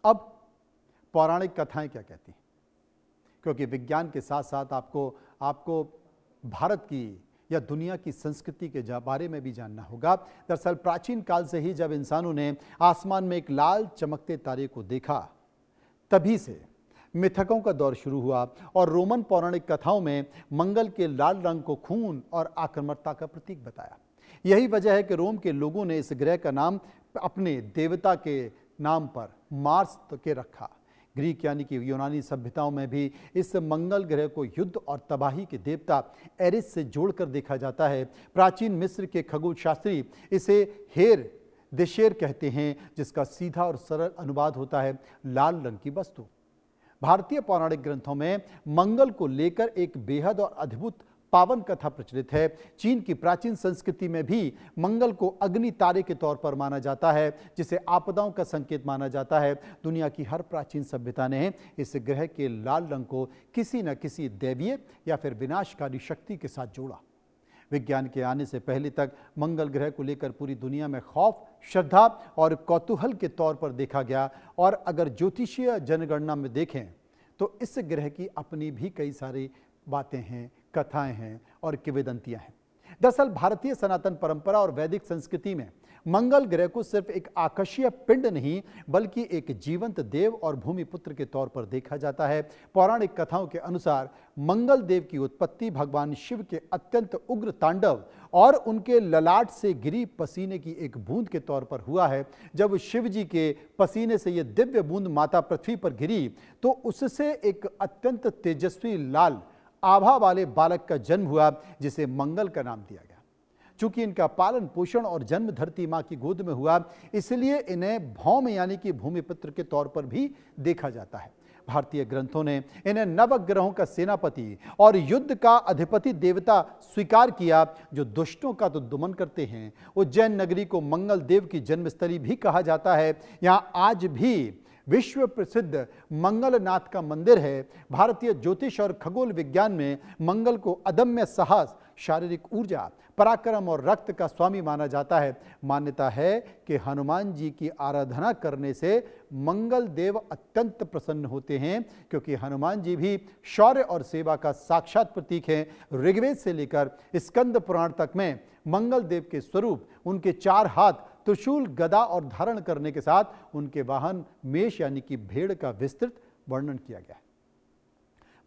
अब पौराणिक कथाएं क्या कहती हैं, क्योंकि विज्ञान के साथ साथ आपको भारत की या दुनिया की संस्कृति के बारे में भी जानना होगा। दरअसल प्राचीन काल से ही जब इंसानों ने आसमान में एक लाल चमकते तारे को देखा, तभी से मिथकों का दौर शुरू हुआ और रोमन पौराणिक कथाओं में मंगल के लाल रंग को खून और आक्रामकता का प्रतीक बताया। यही वजह है कि रोम के लोगों ने इस ग्रह का नाम अपने देवता के नाम पर मार्स के रखा। ग्रीक यानी कि यूनानी सभ्यताओं में भी इस मंगल ग्रह को युद्ध और तबाही के देवता एरिस से जोड़कर देखा जाता है। प्राचीन मिस्र के खगोल शास्त्री इसे हेर देशेर कहते हैं, जिसका सीधा और सरल अनुवाद होता है लाल रंग की वस्तु। भारतीय पौराणिक ग्रंथों में मंगल को लेकर एक बेहद और अद्भुत पावन कथा प्रचलित है। चीन की प्राचीन संस्कृति में भी मंगल को अग्नि तारे के तौर पर माना जाता है, जिसे आपदाओं का संकेत माना जाता है। दुनिया की हर प्राचीन सभ्यता ने इस ग्रह के लाल रंग को किसी न किसी दैवीय या फिर विनाशकारी शक्ति के साथ जोड़ा। विज्ञान के आने से पहले तक मंगल ग्रह को लेकर पूरी दुनिया में खौफ, श्रद्धा और कौतूहल के तौर पर देखा गया। और अगर ज्योतिषीय जनगणना में देखें तो इस ग्रह की अपनी भी कई सारी बातें हैं, कथाएं हैं और किंवदंतियां हैं। दरअसल भारतीय सनातन परंपरा और वैदिक संस्कृति में मंगल ग्रह को सिर्फ एक आकाशीय पिंड नहीं बल्कि एक जीवंत देव और भूमिपुत्र के तौर पर देखा जाता है। पौराणिक कथाओं के अनुसार मंगल देव की उत्पत्ति भगवान शिव के अत्यंत उग्र तांडव और उनके ललाट से गिरी पसीने की एक बूंद के तौर पर हुआ है। जब शिव जी के पसीने से यह दिव्य बूंद माता पृथ्वी पर गिरी तो उससे एक अत्यंत तेजस्वी लाल आभा वाले बालक का जन्म हुआ, जिसे मंगल का नाम दिया गया। चूंकि इनका पालन पोषण और जन्म धरती मां की गोद में हुआ, इसलिए इन्हें भौम यानी कि भूमिपुत्र के तौर पर भी देखा जाता है। भारतीय ग्रंथों ने इन्हें नवग्रहों का सेनापति और युद्ध का अधिपति देवता स्वीकार किया, जो दुष्टों का तो दमन करते हैं। उज्जैन नगरी को मंगल देव की जन्मस्थली भी कहा जाता है। यहां आज भी विश्व प्रसिद्ध मंगलनाथ का मंदिर है। भारतीय ज्योतिष और खगोल विज्ञान में मंगल को अदम्य साहस, शारीरिक ऊर्जा, पराक्रम और रक्त का स्वामी माना जाता है। मान्यता है कि हनुमान जी की आराधना करने से मंगल देव अत्यंत प्रसन्न होते हैं, क्योंकि हनुमान जी भी शौर्य और सेवा का साक्षात प्रतीक हैं। ऋग्वेद से लेकर स्कंद पुराण तक में मंगल देव के स्वरूप, उनके 4 हाथ, त्रिशूल, गदा और धारण करने के साथ उनके वाहन मेष यानी कि भेड़ का विस्तृत वर्णन किया गया है।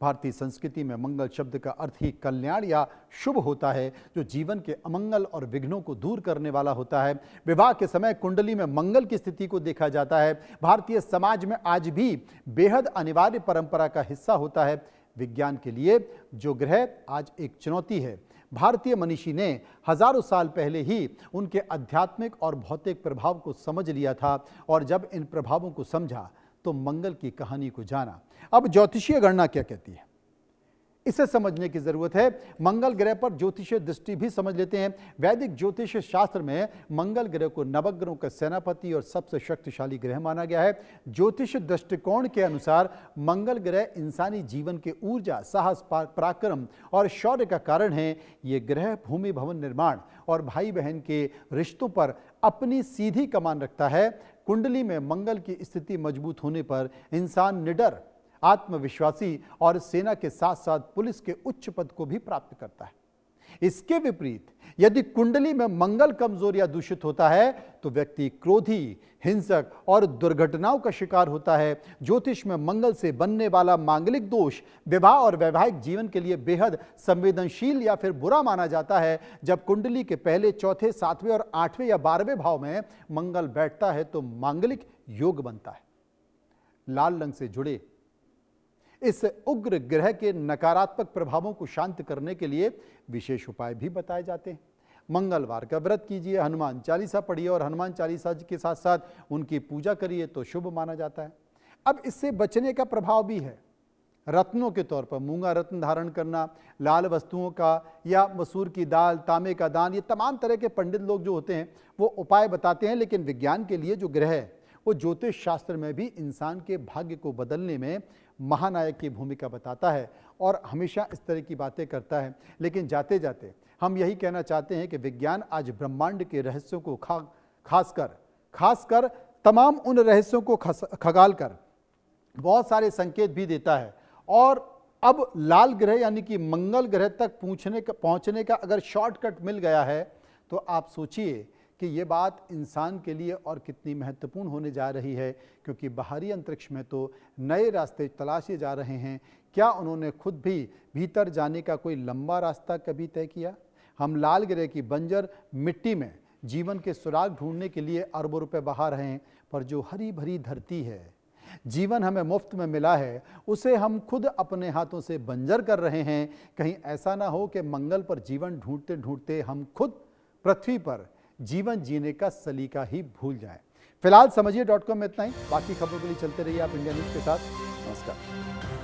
भारतीय संस्कृति में मंगल शब्द का अर्थ ही कल्याण या शुभ होता है, जो जीवन के अमंगल और विघ्नों को दूर करने वाला होता है। विवाह के समय कुंडली में मंगल की स्थिति को देखा जाता है। भारतीय समाज में आज भी बेहद अनिवार्य परंपरा का हिस्सा होता है। विज्ञान के लिए जो ग्रह आज एक चुनौती है, भारतीय मनीषी ने हजारों साल पहले ही उनके आध्यात्मिक और भौतिक प्रभाव को समझ लिया था, और जब इन प्रभावों को समझा तो मंगल की कहानी को जाना। अब ज्योतिषीय गणना क्या कहती है, इसे समझने की जरूरत है। मंगल ग्रह पर ज्योतिषीय दृष्टि भी समझ लेते हैं। वैदिक ज्योतिष शास्त्र में मंगल ग्रह को नवग्रहों का सेनापति और सबसे शक्तिशाली ग्रह माना गया है। ज्योतिष दृष्टिकोण के अनुसार मंगल ग्रह इंसानी जीवन के ऊर्जा, साहस, पराक्रम और शौर्य का कारण है। ये ग्रह भूमि, भवन निर्माण और भाई बहन के रिश्तों पर अपनी सीधी कमान रखता है। कुंडली में मंगल की स्थिति मजबूत होने पर इंसान निडर, आत्मविश्वासी और सेना के साथ साथ पुलिस के उच्च पद को भी प्राप्त करता है। इसके विपरीत यदि कुंडली में मंगल कमजोर या दूषित होता है तो व्यक्ति क्रोधी, हिंसक और दुर्घटनाओं का शिकार होता है। ज्योतिष में मंगल से बनने वाला मांगलिक दोष विवाह और वैवाहिक जीवन के लिए बेहद संवेदनशील या फिर बुरा माना जाता है। जब कुंडली के पहले, चौथे, 7वें और 8वें या 12वें भाव में मंगल बैठता है तो मांगलिक योग बनता है। लाल रंग से जुड़े इस उग्र ग्रह के नकारात्मक प्रभावों को शांत करने के लिए विशेष उपाय भी बताए जाते हैं। मंगलवार का व्रत कीजिए, हनुमान चालीसा पढ़िए और हनुमान चालीसा के साथ साथ उनकी पूजा करिए तो शुभ माना जाता है। अब इससे बचने का प्रभाव भी है। रत्नों के तौर पर मूंगा रत्न धारण करना, लाल वस्तुओं का या मसूर की दाल, तांबे का दान, ये तमाम तरह के पंडित लोग जो होते हैं वो उपाय बताते हैं। लेकिन विज्ञान के लिए जो ग्रह है वो ज्योतिष शास्त्र में भी इंसान के भाग्य को बदलने में महानायक की भूमिका बताता है और हमेशा इस तरह की बातें करता है। लेकिन जाते जाते हम यही कहना चाहते हैं कि विज्ञान आज ब्रह्मांड के रहस्यों को खासकर तमाम उन रहस्यों को खगाल कर बहुत सारे संकेत भी देता है। और अब लाल ग्रह यानी कि मंगल ग्रह तक पहुंचने का अगर शॉर्टकट मिल गया है तो आप सोचिए कि ये बात इंसान के लिए और कितनी महत्वपूर्ण होने जा रही है, क्योंकि बाहरी अंतरिक्ष में तो नए रास्ते तलाशे जा रहे हैं। क्या उन्होंने खुद भी भीतर जाने का कोई लंबा रास्ता कभी तय किया? हम लाल ग्रह की बंजर मिट्टी में जीवन के सुराग ढूंढने के लिए अरबों रुपए बहा रहे हैं, पर जो हरी भरी धरती है, जीवन हमें मुफ्त में मिला है, उसे हम खुद अपने हाथों से बंजर कर रहे हैं। कहीं ऐसा ना हो कि मंगल पर जीवन ढूंढते ढूंढते हम खुद पृथ्वी पर जीवन जीने का सलीका ही भूल जाएं। फिलहाल समझिए.com में इतना ही। बाकी खबरों के लिए चलते रहिए आप इंडिया न्यूज़ के साथ। नमस्कार।